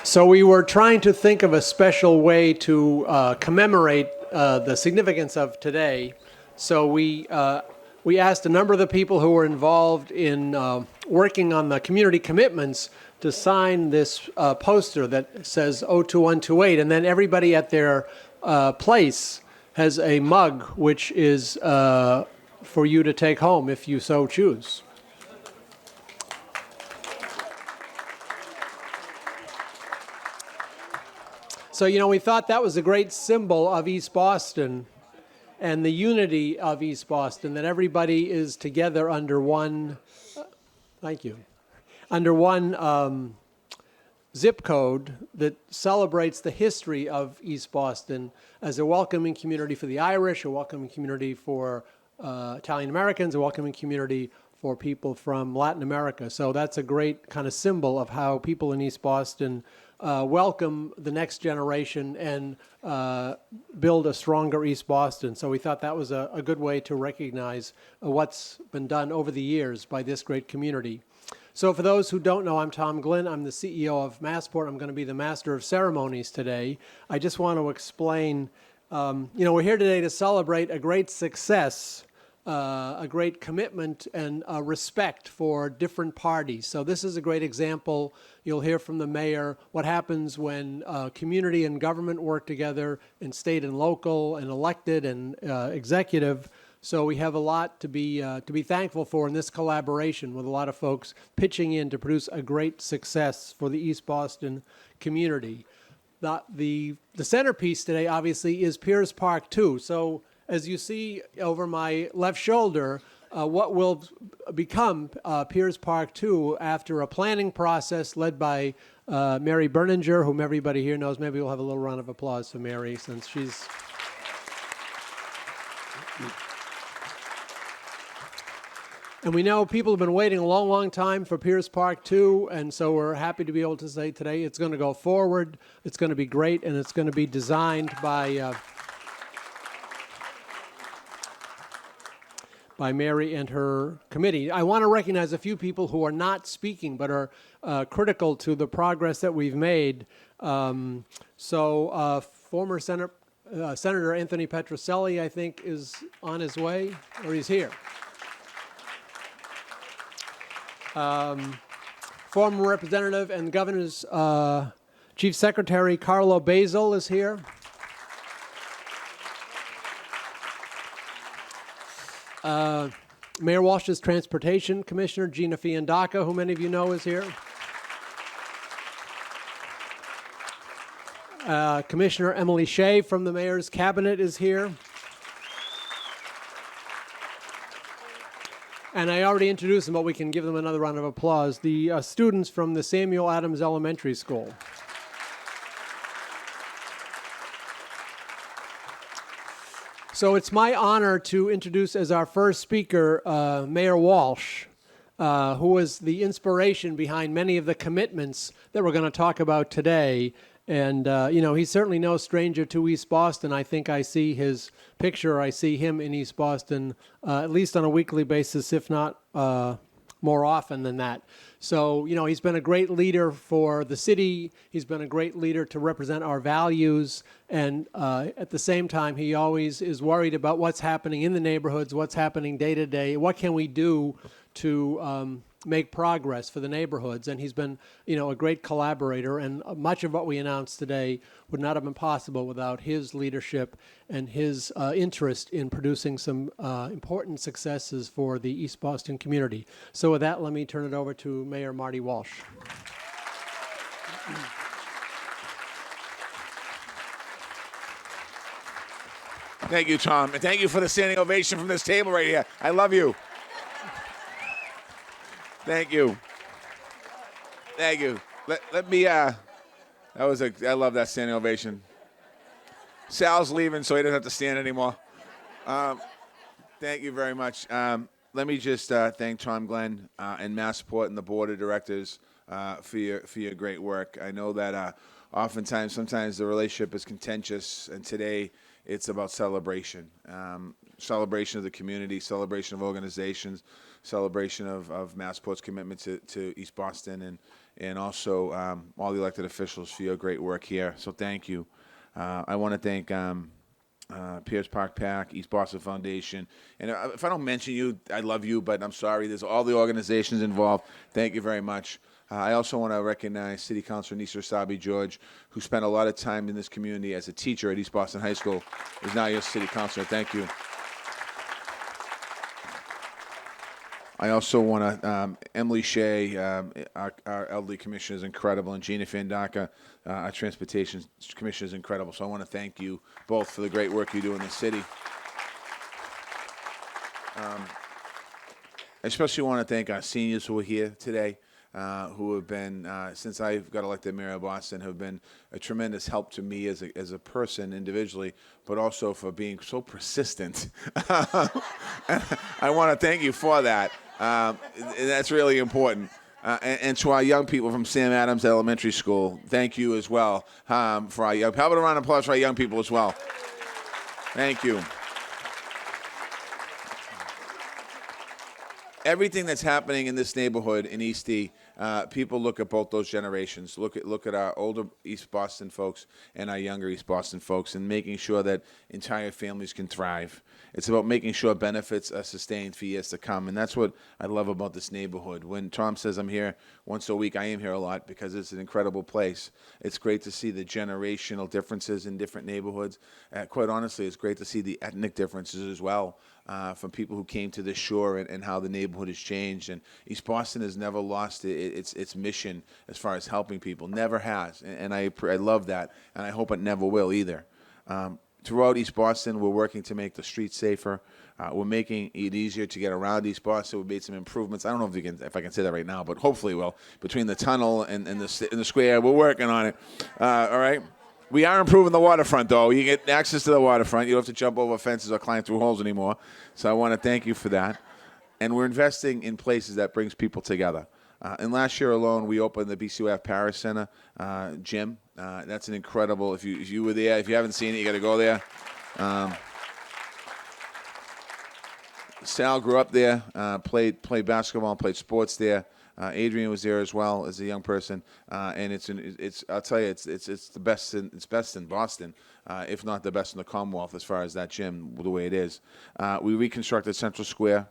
So we were trying to think of a special way to commemorate the significance of today. So we asked a number of the people who were involved in working on the community commitments to sign this poster that says 02128, and then everybody at their place has a mug which is for you to take home if you so choose. So, we thought that was a great symbol of East Boston and the unity of East Boston, that everybody is together under one, under one zip code that celebrates the history of East Boston as a welcoming community for the Irish, a welcoming community for Italian Americans, a welcoming community for people from Latin America. So that's a great kind of symbol of how people in East Boston welcome the next generation and build a stronger East Boston. So we thought that was a good way to recognize what's been done over the years by this great community. So for those who don't know, I'm Tom Glynn. I'm the CEO of Massport. I'm going to be the Master of Ceremonies today. I just want to explain, we're here today to celebrate a great success, a great commitment and respect for different parties. So this is a great example. You'll hear from the mayor what happens when community and government work together, and state and local and elected and executive. So we have a lot to be thankful for in this collaboration with a lot of folks pitching in to produce a great success for the East Boston community. The centerpiece today, obviously, is Piers Park 2. So as you see over my left shoulder, what will become Piers Park 2 after a planning process led by Mary Berninger, whom everybody here knows. Maybe we'll have a little round of applause for Mary, since she's... And we know people have been waiting a long, long time for Piers Park 2, and so we're happy to be able to say today it's going to go forward, it's going to be great, and it's going to be designed by Mary and her committee. I want to recognize a few people who are not speaking but are critical to the progress that we've made. Former Senator Anthony Petrocelli, I think, is on his way, or he's here. Former Representative and Governor's Chief Secretary Carlo Basil is here. Mayor Walsh's Transportation Commissioner, Gina Fiandaca, who many of you know is here. Commissioner Emily Shea from the Mayor's Cabinet is here. And I already introduced them, but we can give them another round of applause. The students from the Samuel Adams Elementary School. So it's my honor to introduce as our first speaker Mayor Walsh, who was the inspiration behind many of the commitments that we're going to talk about today. And, he's certainly no stranger to East Boston. I think I see his picture, I see him in East Boston at least on a weekly basis, if not more often than that. So, he's been a great leader for the city. He's been a great leader to represent our values. And at the same time, he always is worried about what's happening in the neighborhoods, what's happening day to day, what can we do to make progress for the neighborhoods. And he's been, a great collaborator. And much of what we announced today would not have been possible without his leadership and his interest in producing some important successes for the East Boston community. So with that, let me turn it over to Mayor Marty Walsh. Thank you, Tom. And thank you for the standing ovation from this table right here. I love you. Thank you. Thank you. Let me I love that standing ovation. Sal's leaving, so he doesn't have to stand anymore. Thank you very much. Let me just thank Tom Glenn and Massport and the board of directors for your great work. I know that sometimes the relationship is contentious, and today it's about celebration. Celebration of the community, celebration of organizations, celebration of Massport's commitment to East Boston, and also all the elected officials for your great work here. So thank you. I want to thank Piers Park PAC, East Boston Foundation. And if I don't mention you, I love you, but I'm sorry. There's all the organizations involved. Thank you very much. I also want to recognize City Councilor Nisa Sabi George, who spent a lot of time in this community as a teacher at East Boston High School, is now your city councilor. Thank you. I also want to, Emily Shea, our elderly commissioner, is incredible, and Gina Fandaka, our transportation commissioner, is incredible. So I want to thank you both for the great work you do in the city. I especially want to thank our seniors who are here today, who have been, since I got elected mayor of Boston, have been a tremendous help to me as a person individually, but also for being so persistent. I want to thank you for that. That's really important. And to our young people from Sam Adams Elementary School, thank you as well for our young. How about a round of applause for our young people as well? Thank you. Everything that's happening in this neighborhood in East E, people look at both those generations. Look at our older East Boston folks and our younger East Boston folks, and making sure that entire families can thrive. It's about making sure benefits are sustained for years to come, and that's what I love about this neighborhood. When Tom says I'm here once a week, I am here a lot because it's an incredible place. It's great to see the generational differences in different neighborhoods. Quite honestly, it's great to see the ethnic differences as well. From people who came to this shore and how the neighborhood has changed. And East Boston has never lost its mission as far as helping people. Never has. And I love that. And I hope it never will either. Throughout East Boston, we're working to make the streets safer. We're making it easier to get around East Boston. We made some improvements. I don't know if I can say that right now, but hopefully we'll. Between the tunnel and the square, we're working on it. All right? We are improving the waterfront, though. You get access to the waterfront. You don't have to jump over fences or climb through holes anymore. So I want to thank you for that. And we're investing in places that brings people together. And last year alone, we opened the BCUF Paris Center gym. That's an incredible. If you were there, if you haven't seen it, you got to go there. Sal grew up there, played basketball, played sports there. Adrian was there as well as a young person, and it's I'll tell you, it's the best in Boston, if not the best in the Commonwealth as far as that gym the way it is. We reconstructed Central Square.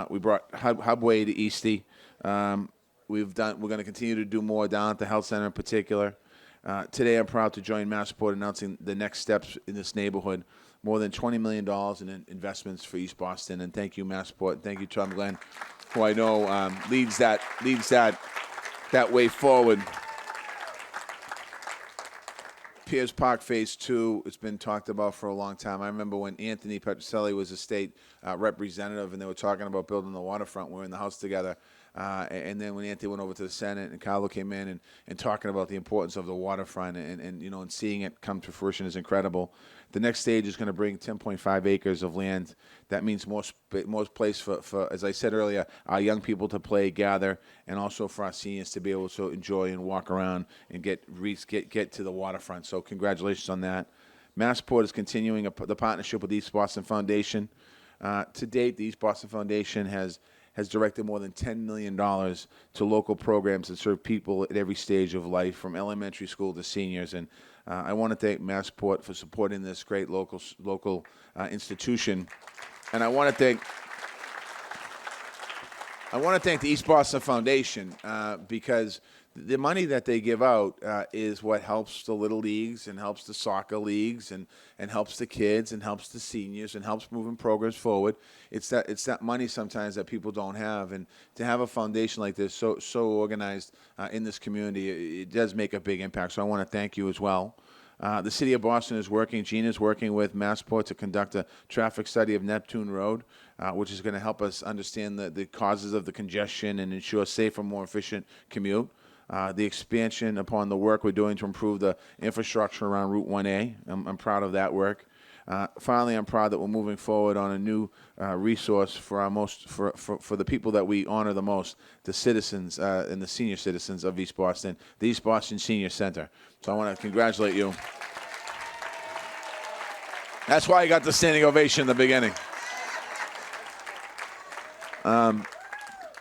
We brought Hubway to Eastie. We're going to continue to do more down at the health center in particular. Today, I'm proud to join Massport announcing the next steps in this neighborhood. More than $20 million in investments for East Boston, and thank you, Massport, and thank you, Tom Glenn, who I know leads that way forward. Piers Park Phase 2, it's been talked about for a long time. I remember when Anthony Petrocelli was a state representative and they were talking about building the waterfront. We were in the House together. And then when Anthony went over to the Senate and Carlo came in and talking about the importance of the waterfront and seeing it come to fruition is incredible. The next stage is going to bring 10.5 acres of land. That means more place for, as I said earlier, our young people to play, gather, and also for our seniors to be able to enjoy and walk around and get to the waterfront. So congratulations on that. Massport is continuing the partnership with the East Boston Foundation. To date, the East Boston Foundation has directed more than $10 million to local programs that serve people at every stage of life, from elementary school to seniors. And I want to thank Massport for supporting this great local institution. And I want to thank the East Boston Foundation because the money that they give out is what helps the little leagues and helps the soccer leagues and helps the kids and helps the seniors and helps moving programs forward. It's that money sometimes that people don't have, and to have a foundation like this so organized in this community, it does make a big impact. So I want to thank you as well. The city of Boston is working. Gina's working with Massport to conduct a traffic study of Neptune Road, which is going to help us understand the causes of the congestion and ensure safer, more efficient commute. the expansion upon the work we're doing to improve the infrastructure around Route 1A. I'm proud of that work. Finally, I'm proud that we're moving forward on a new resource for our for the people that we honor the most, the citizens and the senior citizens of East Boston, the East Boston Senior Center. So I want to congratulate you. That's why you got the standing ovation in the beginning.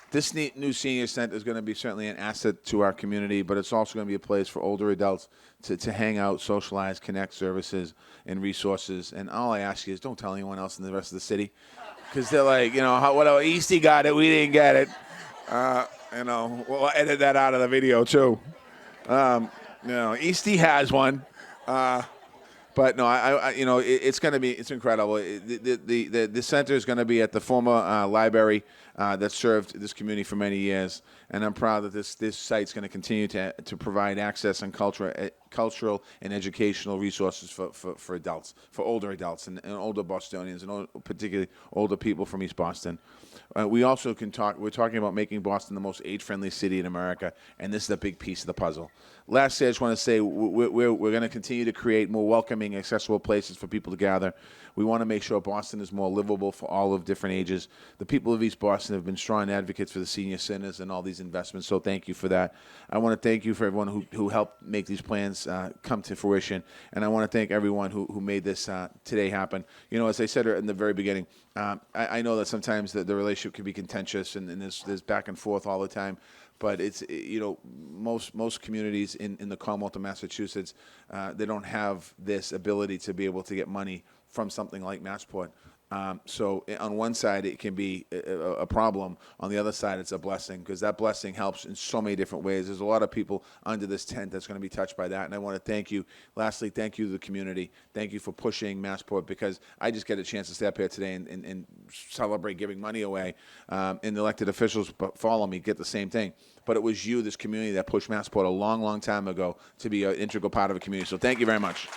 This new senior center is going to be certainly an asset to our community, but it's also going to be a place for older adults to hang out, socialize, connect services and resources. And all I ask you is don't tell anyone else in the rest of the city, because they're like, what Eastie got it, we didn't get it. We'll edit that out of the video too. Eastie has one. But no, it's incredible. The center is going to be at the former library that served this community for many years, and I'm proud that this site's going to continue to provide access and cultural and educational resources for adults, for older adults and older Bostonians, and particularly older people from East Boston. We also we're talking about making Boston the most age-friendly city in America, and this is a big piece of the puzzle. Lastly, I just want to say we're going to continue to create more welcoming, accessible places for people to gather. We want to make sure Boston is more livable for all of different ages. The people of East Boston have been strong advocates for the senior centers and all these investments, so thank you for that. I want to thank you for everyone who helped make these plans come to fruition, and I want to thank everyone who made this today happen. As I said in the very beginning, I know that sometimes the relationship can be contentious and there's back and forth all the time. But it's most communities in the Commonwealth of Massachusetts, they don't have this ability to be able to get money from something like Massport. So on one side it can be a problem. On the other side it's a blessing, because that blessing helps in so many different ways. There's a lot of people under this tent that's going to be touched by that, and I want to thank you. Lastly, thank you to the community. Thank you for pushing Massport, because I just get a chance to stay up here today and celebrate giving money away, and the elected officials follow me get the same thing. But it was you, this community, that pushed Massport a long, long time ago to be an integral part of a community. So thank you very much.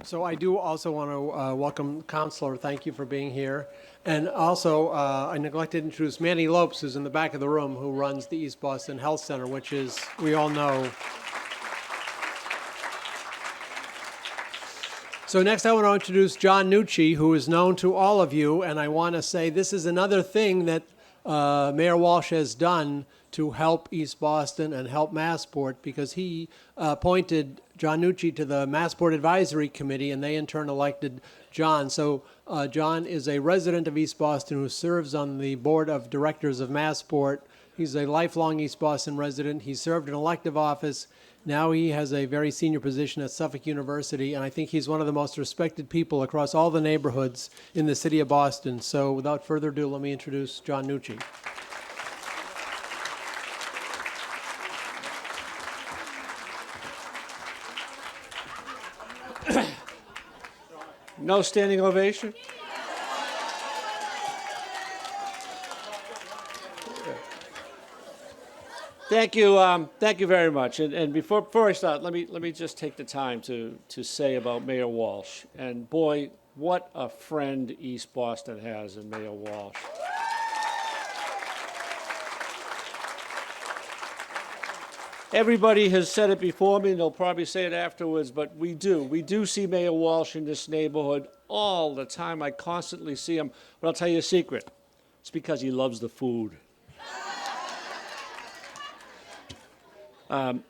So I do also want to welcome Counselor. Thank you for being here. And also, I neglected to introduce Manny Lopes, who's in the back of the room, who runs the East Boston Health Center, which is, we all know. So next I want to introduce John Nucci, who is known to all of you, and I want to say this is another thing that Mayor Walsh has done to help East Boston and help Massport, because he appointed John Nucci to the Massport Advisory Committee, and they in turn elected John. So John is a resident of East Boston who serves on the board of directors of Massport. He's a lifelong East Boston resident. He served in elective office. Now he has a very senior position at Suffolk University, and I think he's one of the most respected people across all the neighborhoods in the city of Boston. So without further ado, let me introduce John Nucci. No standing ovation? Thank you very much. And before I start, let me just take the time to say about Mayor Walsh. And boy, what a friend East Boston has in Mayor Walsh. Everybody has said it before me, and they'll probably say it afterwards, but we do see Mayor Walsh in this neighborhood all the time. I constantly see him. But I'll tell you a secret. It's because he loves the food.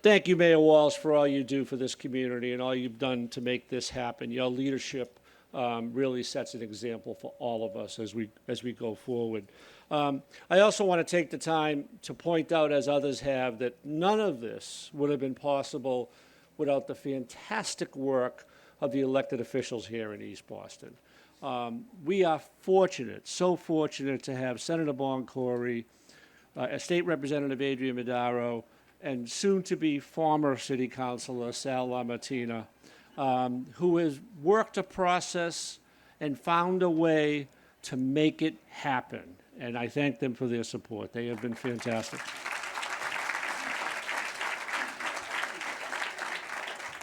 Thank you, Mayor Walsh, for all you do for this community and all you've done to make this happen. Your leadership really sets an example for all of us as we go forward. I also want to take the time to point out, as others have, that none of this would have been possible without the fantastic work of the elected officials here in East Boston. We are fortunate, so fortunate, to have Senator Boncory, State Representative Adrian Madaro, and soon-to-be former City Councilor Sal LaMartina, who has worked a process and found a way to make it happen. And I thank them for their support. They have been fantastic.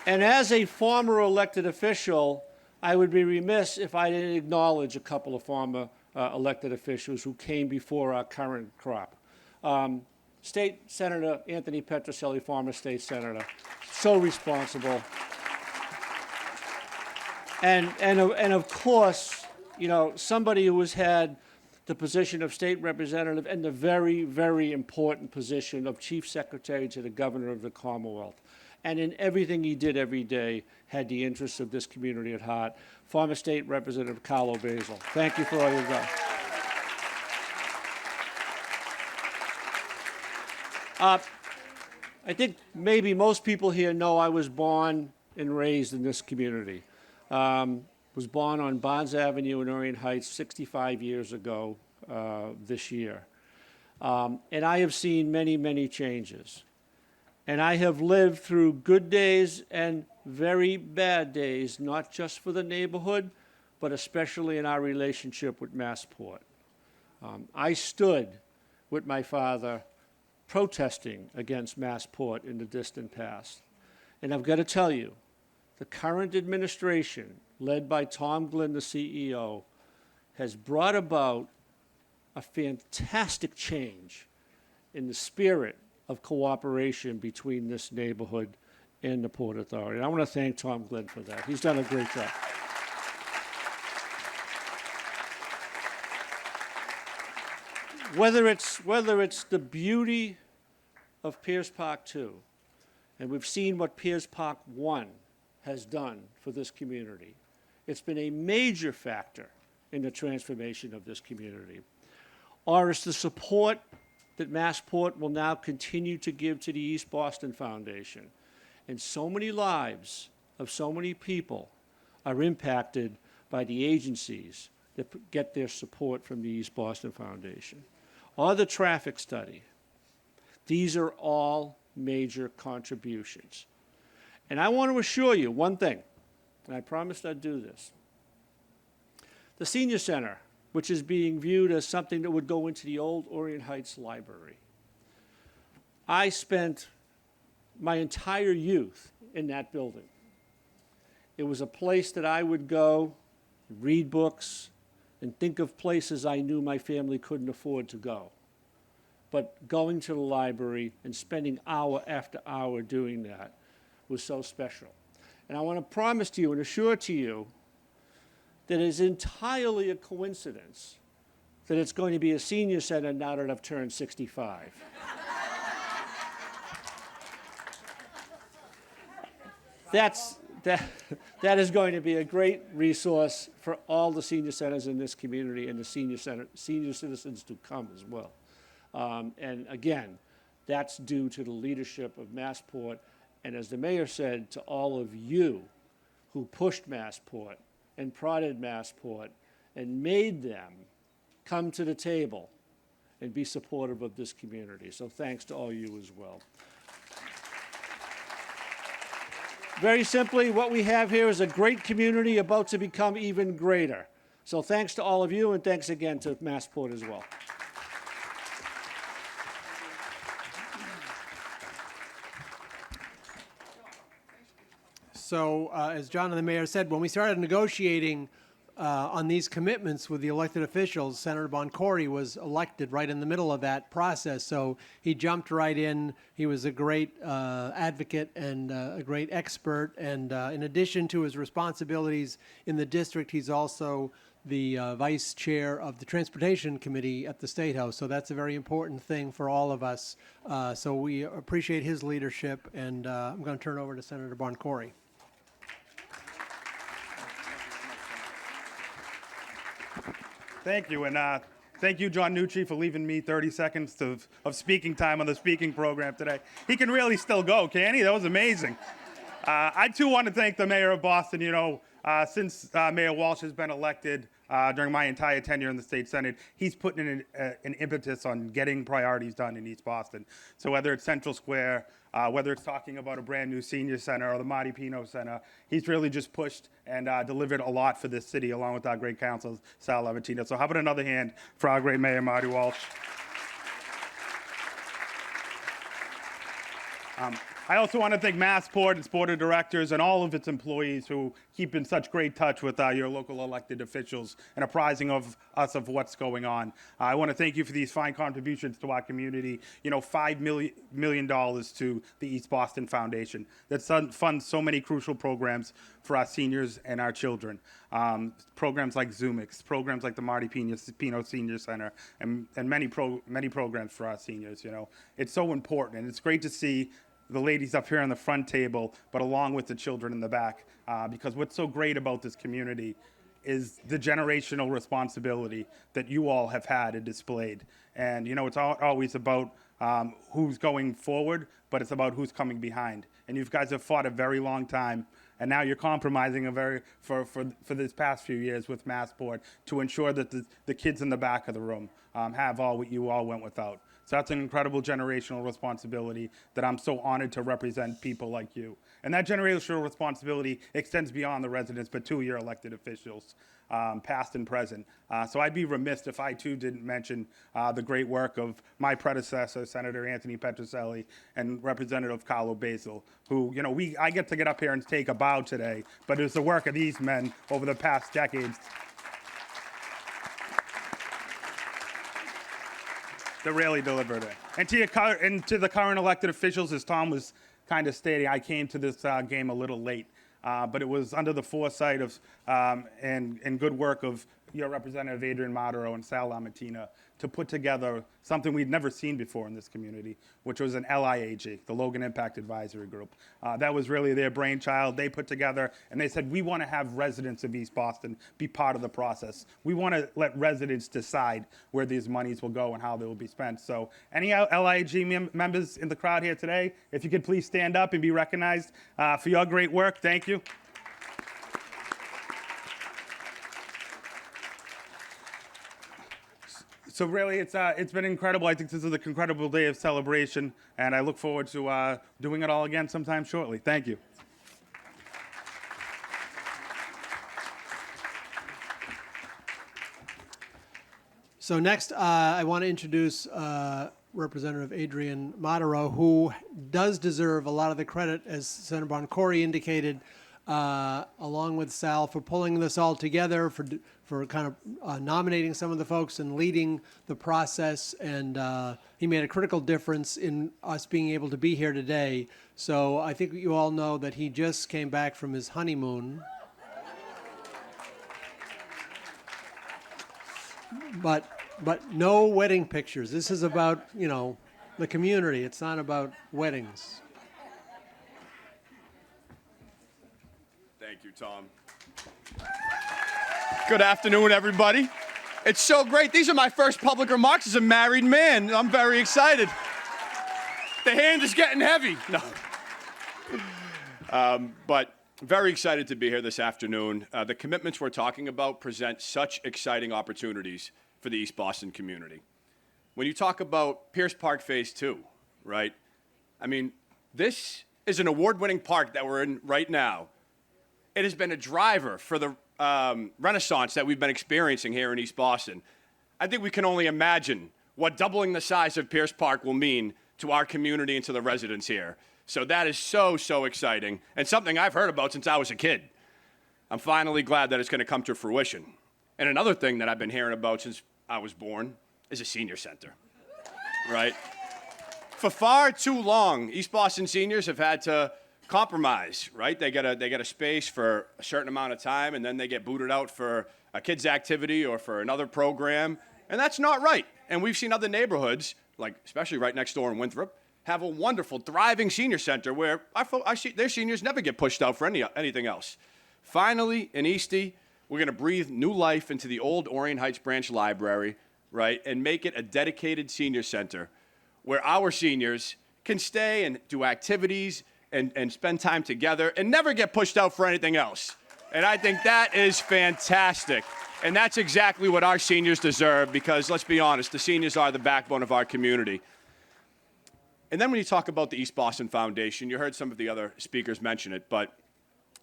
And as a former elected official, I would be remiss if I didn't acknowledge a couple of former elected officials who came before our current crop. State Senator Anthony Petrocelli, former state senator, so responsible. And of course, you know, somebody who has had the position of state representative and the very, very important position of chief secretary to the governor of the Commonwealth. And in everything he did every day, had the interests of this community at heart. Former State Representative Carlo Basil. Thank you for all you've done. I think maybe most people here know I was born and raised in this community. Was born on Barnes Avenue in Orient Heights 65 years ago this year. And I have seen many, many changes. And I have lived through good days and very bad days, not just for the neighborhood, but especially in our relationship with Massport. I stood with my father protesting against Massport in the distant past. And I've got to tell you, the current administration, led by Tom Glynn, the CEO, has brought about a fantastic change in the spirit of cooperation between this neighborhood and the Port Authority. And I want to thank Tom Glynn for that. He's done a great job. Whether it's the beauty of Piers Park 2, and we've seen what Piers Park 1 has done for this community. It's been a major factor in the transformation of this community. Or it's the support that Massport will now continue to give to the East Boston Foundation. And so many lives of so many people are impacted by the agencies that get their support from the East Boston Foundation. Or the traffic study. These are all major contributions. And I want to assure you one thing, and I promised I'd do this. The senior center, which is being viewed as something that would go into the old Orient Heights Library. I spent my entire youth in that building. It was a place that I would go, read books, and think of places I knew my family couldn't afford to go. But going to the library and spending hour after hour doing that was so special. And I want to promise to you and assure to you that it is entirely a coincidence that it's going to be a senior center now that I've turned 65. That is going to be a great resource for all the senior centers in this community and the senior citizens to come as well. And again, that's due to the leadership of Massport, and as the mayor said, to all of you who pushed Massport and prodded Massport and made them come to the table and be supportive of this community. So thanks to all you as well. Very simply, what we have here is a great community about to become even greater. So thanks to all of you, and thanks again to Massport as well. So, as John and the mayor said, when we started negotiating on these commitments with the elected officials, Senator Boncory was elected right in the middle of that process. So he jumped right in. He was a great advocate and a great expert. And in addition to his responsibilities in the district, he's also the vice chair of the Transportation Committee at the State House. So that's a very important thing for all of us. So we appreciate his leadership. And I'm going to turn it over to Senator Boncory. Thank you, and thank you, John Nucci, for leaving me 30 seconds of speaking time on the speaking program today. He can really still go, can he? That was amazing. I, too, want to thank the mayor of Boston. You know, since Mayor Walsh has been elected during my entire tenure in the state senate, he's putting in an impetus on getting priorities done in East Boston. So whether it's Central Square, whether it's talking about a brand new senior center or the Marty Pino Center, he's really just pushed and delivered a lot for this city, along with our great council, Sal Levatino. So how about another hand for our great mayor, Marty Walsh? I also want to thank Massport, its board of directors, and all of its employees who keep in such great touch with your local elected officials and apprising of us of what's going on. I want to thank you for these fine contributions to our community. You know, $5 million to the East Boston Foundation that funds so many crucial programs for our seniors and our children. Programs like Zoomix, programs like the Marty Pino Senior Center, and many programs for our seniors. You know, it's so important, and it's great to see the ladies up here on the front table, but along with the children in the back, because what's so great about this community is the generational responsibility that you all have had and displayed. And, you know, it's always about who's going forward, but it's about who's coming behind. And you guys have fought a very long time, and now you're compromising for this past few years with Massport to ensure that the kids in the back of the room have all what you all went without. So that's an incredible generational responsibility that I'm so honored to represent people like you. And that generational responsibility extends beyond the residents, but to your elected officials, past and present. So I'd be remiss if I too didn't mention the great work of my predecessor, Senator Anthony Petrocelli, and Representative Carlo Basil, who, you know, I get to get up here and take a bow today, but it's the work of these men over the past decades that really delivered it. And to the current elected officials, as Tom was kind of stating, I came to this game a little late, but it was under the foresight of and good work of your Representative Adrian Martero and Sal Lamattina to put together something we'd never seen before in this community, which was an LIAG, the Logan Impact Advisory Group. That was really their brainchild. They put together, and they said, we want to have residents of East Boston be part of the process. We want to let residents decide where these monies will go and how they will be spent. So any LIAG members in the crowd here today, if you could please stand up and be recognized for your great work. Thank you. So really, it's been incredible. I think this is an incredible day of celebration, and I look forward to doing it all again sometime shortly. Thank you. So next, I want to introduce Representative Adrian Martero, who does deserve a lot of the credit, as Senator Boncory indicated, along with Sal, for pulling this all together, for kind of nominating some of the folks and leading the process. And he made a critical difference in us being able to be here today. So I think you all know that he just came back from his honeymoon. But no wedding pictures. This is about, you know, the community. It's not about weddings. Thank you, Tom. Good afternoon, everybody. It's so great. These are my first public remarks as a married man. I'm very excited. The hand is getting heavy. No. But very excited to be here this afternoon. The commitments we're talking about present such exciting opportunities for the East Boston community. When you talk about Piers Park Phase 2, right? I mean, this is an award-winning park that we're in right now. It has been a driver for the renaissance that we've been experiencing here in East Boston. I think we can only imagine what doubling the size of Piers Park will mean to our community and to the residents here. So that is so, so exciting, and something I've heard about since I was a kid. I'm finally glad that it's going to come to fruition. And another thing that I've been hearing about since I was born is a senior center, right? For far too long, East Boston seniors have had to compromise, right? They get a space for a certain amount of time, and then they get booted out for a kid's activity or for another program, and that's not right. And we've seen other neighborhoods, like especially right next door in Winthrop, have a wonderful, thriving senior center where their seniors never get pushed out for anything else. Finally, in Eastie, we're going to breathe new life into the old Orion Heights Branch Library, right, and make it a dedicated senior center where our seniors can stay and do activities and spend time together and never get pushed out for anything else. And I think that is fantastic. And that's exactly what our seniors deserve, because let's be honest, the seniors are the backbone of our community. And then when you talk about the East Boston Foundation, you heard some of the other speakers mention it, but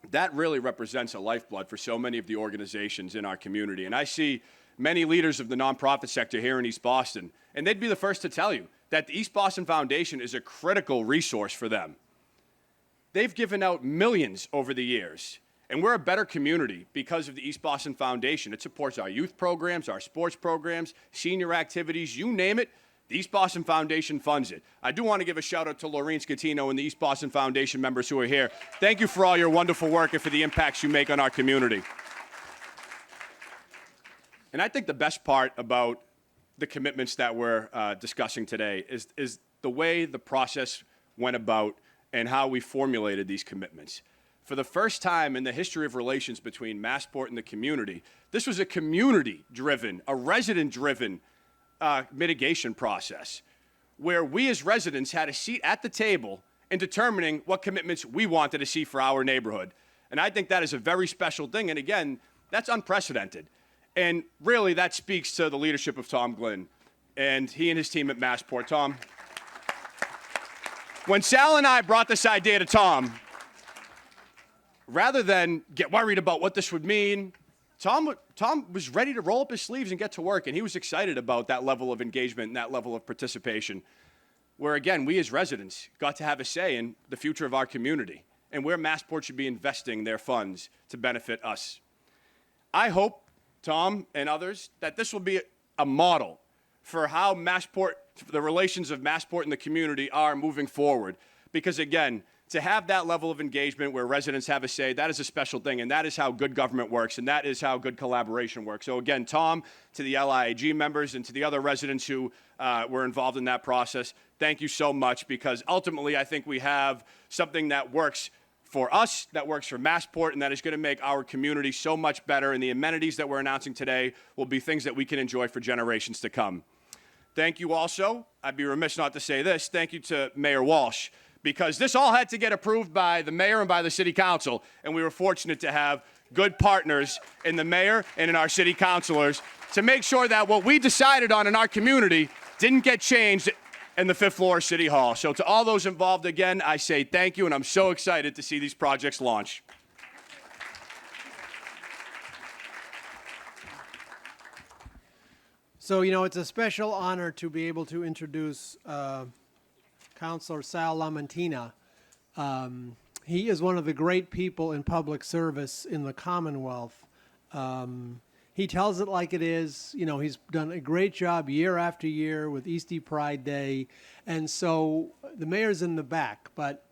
that really represents a lifeblood for so many of the organizations in our community. And I see many leaders of the nonprofit sector here in East Boston, and they'd be the first to tell you that the East Boston Foundation is a critical resource for them. They've given out millions over the years. And we're a better community because of the East Boston Foundation. It supports our youth programs, our sports programs, senior activities, you name it. The East Boston Foundation funds it. I do want to give a shout out to Laureen Scatino and the East Boston Foundation members who are here. Thank you for all your wonderful work and for the impacts you make on our community. And I think the best part about the commitments that we're discussing today is the way the process went about and how we formulated these commitments. For the first time in the history of relations between Massport and the community, this was a community-driven, a resident-driven mitigation process where we as residents had a seat at the table in determining what commitments we wanted to see for our neighborhood. And I think that is a very special thing. And again, that's unprecedented. And really, that speaks to the leadership of Tom Glynn and he and his team at Massport. Tom, when Sal and I brought this idea to Tom, rather than get worried about what this would mean, Tom was ready to roll up his sleeves and get to work, and he was excited about that level of engagement and that level of participation, where, again, we as residents got to have a say in the future of our community and where Massport should be investing their funds to benefit us. I hope, Tom and others, that this will be a model for how Massport, the relations of Massport and the community are moving forward, because, again, to have that level of engagement where residents have a say, that is a special thing, and that is how good government works, and that is how good collaboration works. So again, Tom, to the LIAG members and to the other residents who were involved in that process, thank you so much, because ultimately I think we have something that works for us, that works for Massport, and that is going to make our community so much better, and the amenities that we're announcing today will be things that we can enjoy for generations to come. Thank you also, I'd be remiss not to say this, thank you to Mayor Walsh, because this all had to get approved by the mayor and by the city council, and we were fortunate to have good partners in the mayor and in our city councilors to make sure that what we decided on in our community didn't get changed in the fifth floor of City Hall. So to all those involved, again, I say thank you, and I'm so excited to see these projects launch. So, it's a special honor to be able to introduce Councilor Sal Lamantina. He is one of the great people in public service in the Commonwealth. He tells it like it is. He's done a great job year after year with Eastie Pride Day. And so the mayor's in the back, but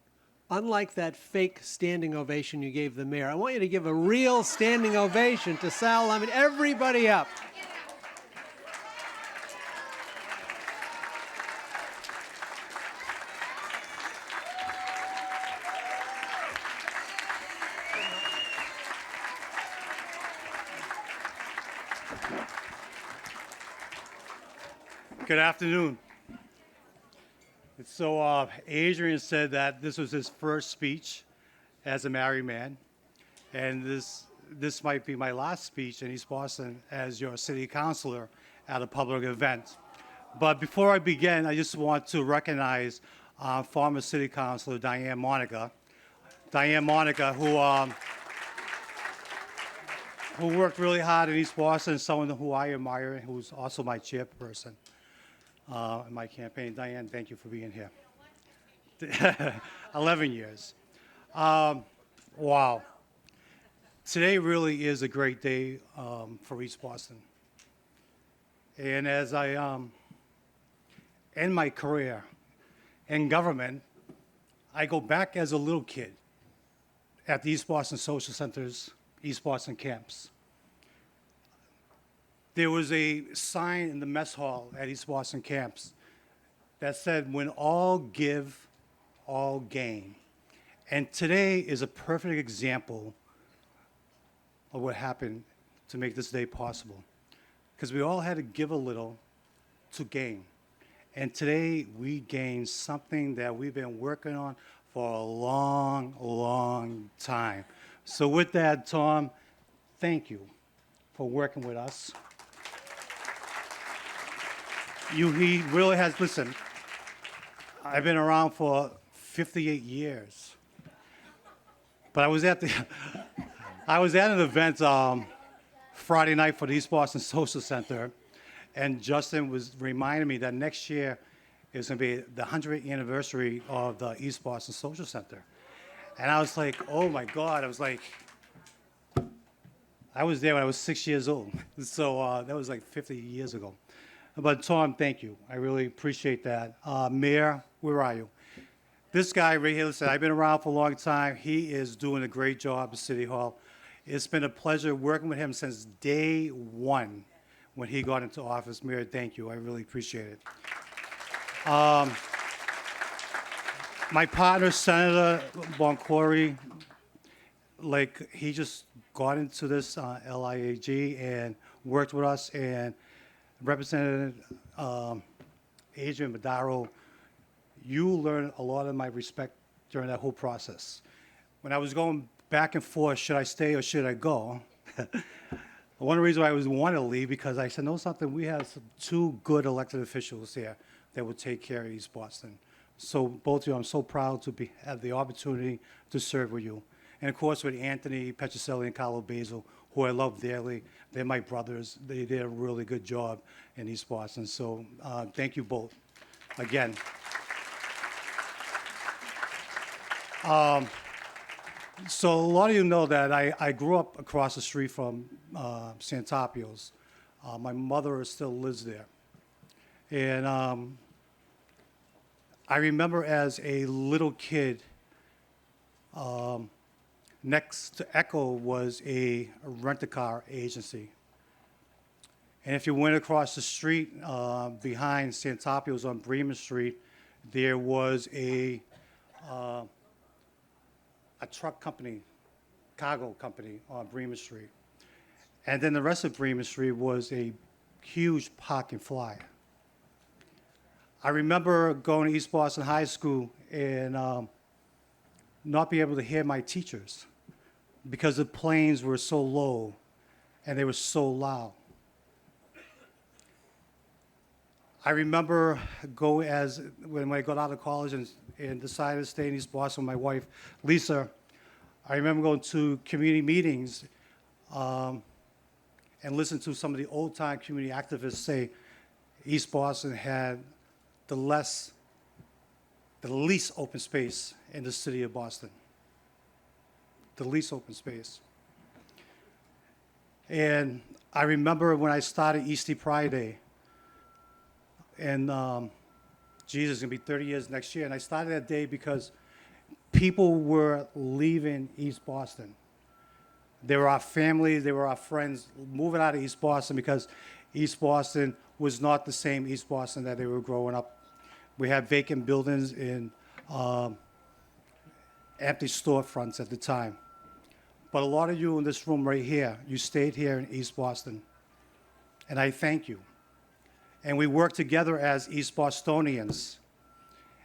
unlike that fake standing ovation you gave the mayor, I want you to give a real standing ovation to Sal Lamantina. Everybody up. Good afternoon. So Adrian said that this was his first speech as a married man, and this might be my last speech in East Boston as your city councilor at a public event. But before I begin, I just want to recognize former city councilor Diane Monica. Diane Monica, who worked really hard in East Boston, someone who I admire, and who's also my chairperson in my campaign. Diane, thank you for being here. 11 years. Wow. Today really is a great day for East Boston. And as I end my career in government, I go back as a little kid at the East Boston Social Center's East Boston camps. There was a sign in the mess hall at East Boston camps that said, "When all give, all gain." And today is a perfect example of what happened to make this day possible. Because we all had to give a little to gain. And today we gained something that we've been working on for a long, long time. So with that, Tom, thank you for working with us. He really has, listen, I've been around for 58 years. But I was at an event Friday night for the East Boston Social Center, and Justin was reminding me that next year is going to be the 100th anniversary of the East Boston Social Center. And I was like, oh my God. I was there when I was 6 years old. So that was like 50 years ago. But Tom, thank you. I really appreciate that. Mayor, where are you? This guy right here, listen, I've been around for a long time. He is doing a great job at City Hall. It's been a pleasure working with him since day one when he got into office. Mayor, thank you. I really appreciate it. My partner, Senator Boncory, like he just got into this LIAG and worked with us, and Representative Adrian Madaro, you learned a lot of my respect during that whole process. When I was going back and forth, should I stay or should I go? One of the reasons why I was wanting to leave because I said, no, something, we have two good elected officials here that will take care of East Boston. So both of you, I'm so proud to have the opportunity to serve with you. And of course with Anthony Petrocelli and Carlo Basil, who I love dearly. They're my brothers. They did a really good job in East Boston. So thank you both again. So a lot of you know that I grew up across the street from Santopios. My mother still lives there. And I remember as a little kid, next to Echo was a rent-a-car agency. And if you went across the street behind Santopios on Bremen Street, there was a truck company, cargo company on Bremen Street. And then the rest of Bremen Street was a huge park and fly. I remember going to East Boston High School and not be able to hear my teachers because the planes were so low and they were so loud. I remember when I got out of college and decided to stay in East Boston with my wife, Lisa. I remember going to community meetings and listen to some of the old-time community activists say East Boston had the least open space in the city of Boston. The least open space. And I remember when I started Eastie Pride Day, and Jesus, it's gonna be 30 years next year, and I started that day because people were leaving East Boston. They were our families, they were our friends moving out of East Boston because East Boston was not the same East Boston that they were growing up. We had vacant buildings and empty storefronts at the time. But a lot of you in this room right here, you stayed here in East Boston. And I thank you. And we worked together as East Bostonians.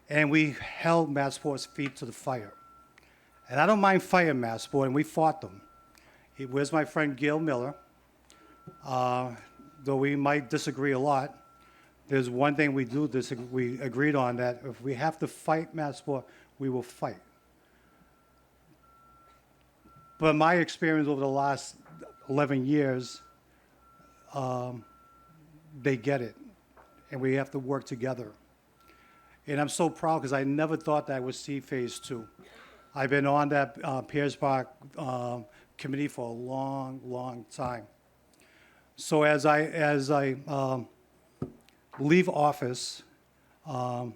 And we held Massport's feet to the fire. And I don't mind fighting Massport, and we fought them. Where's my friend Gail Miller? Though we might disagree a lot, there's one thing we agreed on, that if we have to fight Massport, we will fight. But my experience over the last 11 years, they get it, and we have to work together. And I'm so proud because I never thought that I would see phase 2. I've been on that Piers Park committee for a long, long time. So as I leave office, I'm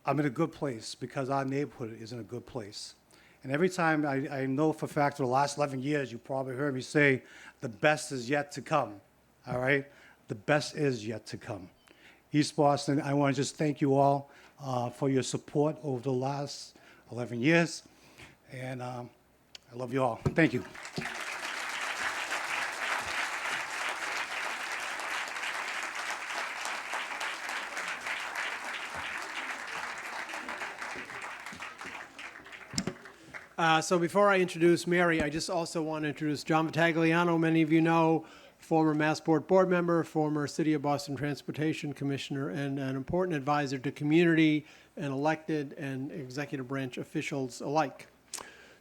in a good place because our neighborhood is in a good place. And every time I know for a fact for the last 11 years, you probably heard me say, the best is yet to come, all right? The best is yet to come. East Boston, I want to just thank you all for your support over the last 11 years. And I love you all. Thank you. So before I introduce Mary, I just also want to introduce John Vitagliano. Many of you know, former Massport board member, former City of Boston Transportation Commissioner, and an important advisor to community and elected and executive branch officials alike.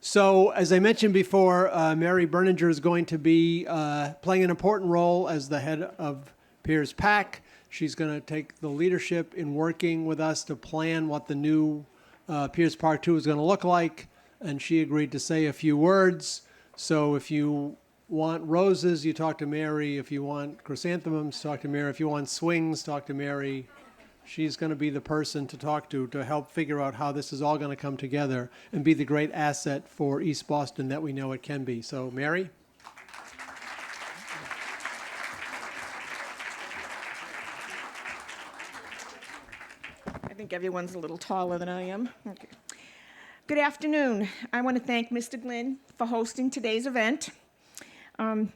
So as I mentioned before, Mary Berninger is going to be playing an important role as the head of Piers PAC. She's going to take the leadership in working with us to plan what the new Piers Park 2 is going to look like, and she agreed to say a few words. So if you want roses, you talk to Mary. If you want chrysanthemums, talk to Mary. If you want swings, talk to Mary. She's going to be the person to talk to help figure out how this is all going to come together and be the great asset for East Boston that we know it can be. So, Mary? I think everyone's a little taller than I am. Okay. Good afternoon. I want to thank Mr. Glynn for hosting today's event.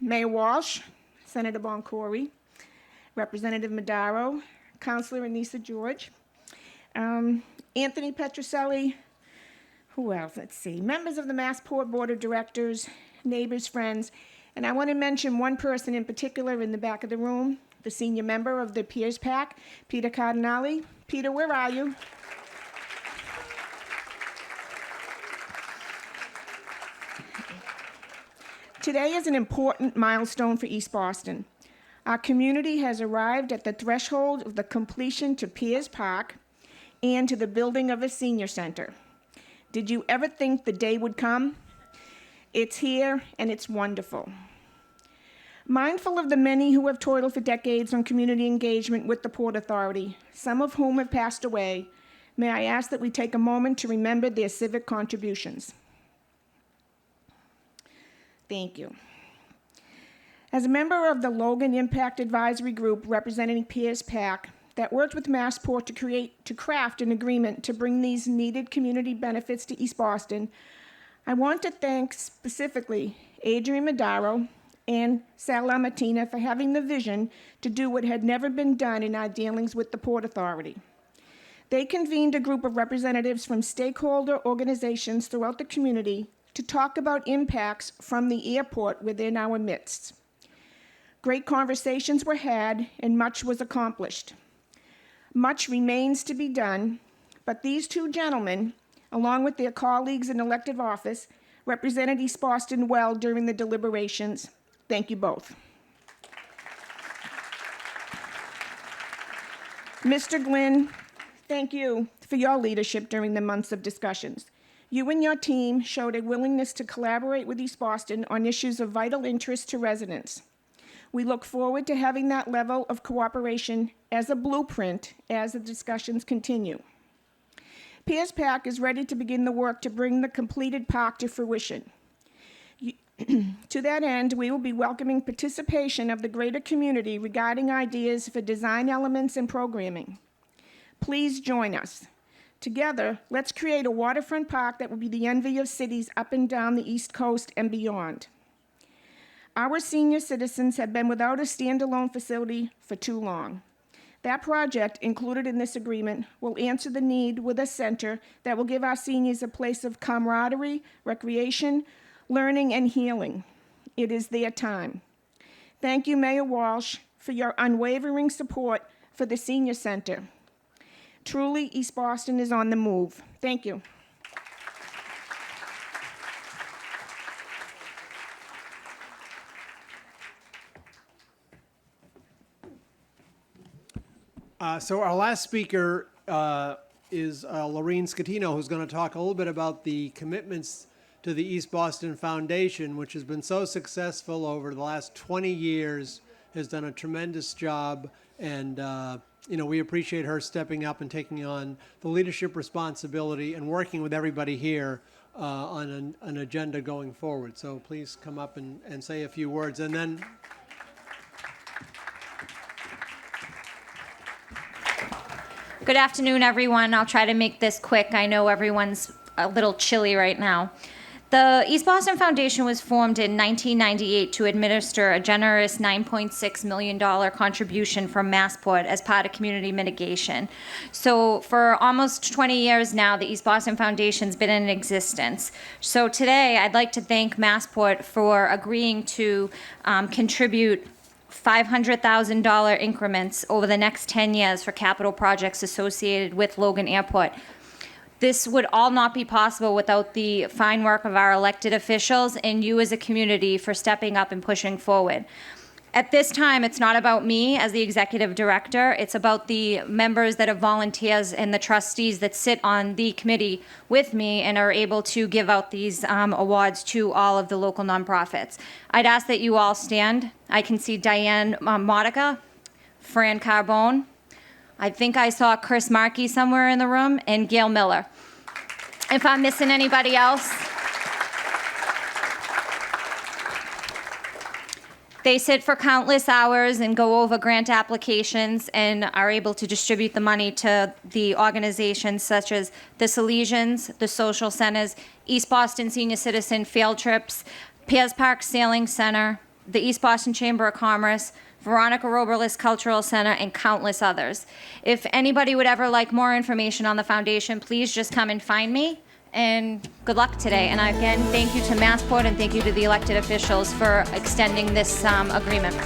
Mayor Walsh, Senator Boncory, Representative Madaro, Councilor Anissa George, Anthony Petroselli, who else? Let's see. Members of the Massport Board of Directors, neighbors, friends, and I want to mention one person in particular in the back of the room, the senior member of the Piers PAC, Peter Cardinale. Peter, where are you? Today is an important milestone for East Boston. Our community has arrived at the threshold of the completion to Piers Park and to the building of a senior center. Did you ever think the day would come? It's here, and it's wonderful. Mindful of the many who have toiled for decades on community engagement with the Port Authority, some of whom have passed away, may I ask that we take a moment to remember their civic contributions. Thank you. As a member of the Logan Impact Advisory Group representing Piers PAC that worked with Massport to craft an agreement to bring these needed community benefits to East Boston, I want to thank specifically Adrian Madaro and Sal LaMattina for having the vision to do what had never been done in our dealings with the Port Authority. They convened a group of representatives from stakeholder organizations throughout the community to talk about impacts from the airport within our midst. Great conversations were had and much was accomplished. Much remains to be done, but these two gentlemen, along with their colleagues in elected office, represented East Boston well during the deliberations. Thank you both. Mr. Glynn, thank you for your leadership during the months of discussions. You and your team showed a willingness to collaborate with East Boston on issues of vital interest to residents. We look forward to having that level of cooperation as a blueprint as the discussions continue. Piers PAC is ready to begin the work to bring the completed park to fruition. To that end, we will be welcoming participation of the greater community regarding ideas for design elements and programming. Please join us. Together, let's create a waterfront park that will be the envy of cities up and down the East Coast and beyond. Our senior citizens have been without a standalone facility for too long. That project, included in this agreement, will answer the need with a center that will give our seniors a place of camaraderie, recreation, learning, and healing. It is their time. Thank you, Mayor Walsh, for your unwavering support for the senior center. Truly, East Boston is on the move. Thank you. So our last speaker is Lorene Scatino, who's going to talk a little bit about the commitments to the East Boston Foundation, which has been so successful over the last 20 years, has done a tremendous job, and we appreciate her stepping up and taking on the leadership responsibility and working with everybody here on an agenda going forward. So please come up and say a few words, and then. Good afternoon, everyone. I'll try to make this quick. I know everyone's a little chilly right now. The East Boston Foundation was formed in 1998 to administer a generous $9.6 million contribution from Massport as part of community mitigation. So for almost 20 years now, the East Boston Foundation's been in existence. So today, I'd like to thank Massport for agreeing to contribute $500,000 increments over the next 10 years for capital projects associated with Logan Airport. This would all not be possible without the fine work of our elected officials and you as a community for stepping up and pushing forward. At this time, it's not about me as the executive director. It's about the members that are volunteers and the trustees that sit on the committee with me and are able to give out these awards to all of the local nonprofits. I'd ask that you all stand. I can see Diane Modica, Fran Carbone. I think I saw Chris Markey somewhere in the room, and Gail Miller. If I'm missing anybody else, they sit for countless hours and go over grant applications and are able to distribute the money to the organizations such as the Salesians, the Social Centers, East Boston Senior Citizen Field Trips, Piers Park Sailing Center, the East Boston Chamber of Commerce, Veronica Roberlis Cultural Center, and countless others. If anybody would ever like more information on the foundation, please just come and find me. And good luck today. And again, thank you to Massport and thank you to the elected officials for extending this agreement.